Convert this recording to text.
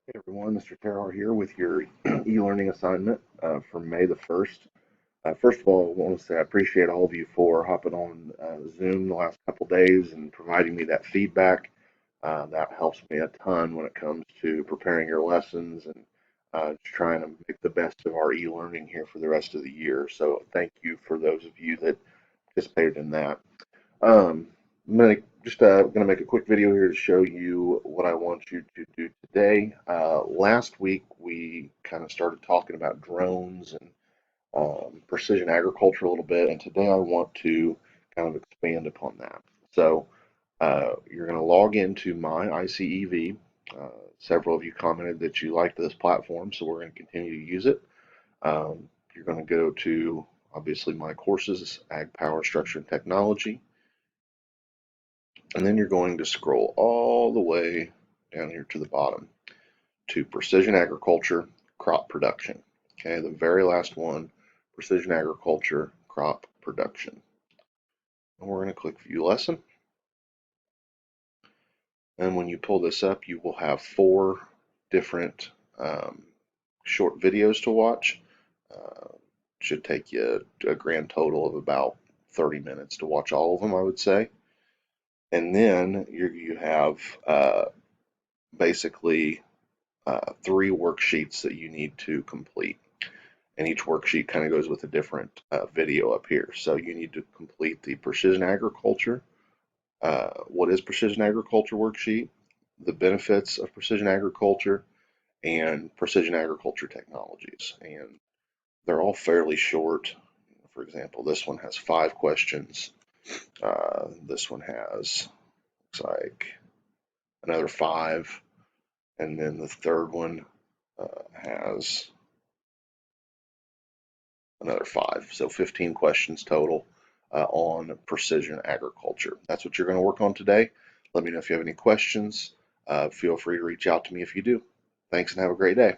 Hey everyone, Mr. Terrell here with your e-learning assignment for May the 1st. First of all, I want to say I appreciate all of you for hopping on Zoom the last couple days and providing me that feedback. That helps me a ton when it comes to preparing your lessons and just trying to make the best of our e-learning here for the rest of the year. So thank you for those of you that participated in that. I'm gonna make a quick video here to show you what I want you to do today. Last week we kind of started talking about drones and precision agriculture a little bit, and today I want to kind of expand upon that. So you're going to log into my ICEV. Several of you commented that you liked this platform, so we're going to continue to use it. You're going to go to obviously my courses, Ag Power Structure and Technology. And then you're going to scroll all the way down here to the bottom to precision agriculture, crop production. Okay, the very last one, precision agriculture, crop production. And we're going to click view lesson. And when you pull this up, you will have 4 different short videos to watch. Should take you a grand total of about 30 minutes to watch all of them, I would say. And then you have basically 3 worksheets that you need to complete. And each worksheet kind of goes with a different video up here. So you need to complete the precision agriculture. What is precision agriculture worksheet? The benefits of precision agriculture and precision agriculture technologies. And they're all fairly short. For example, this one has 5 questions. This one has, looks like, another 5. And then the third one has another 5. So 15 questions total on precision agriculture. That's what you're going to work on today. Let me know if you have any questions. Feel free to reach out to me if you do. Thanks and have a great day.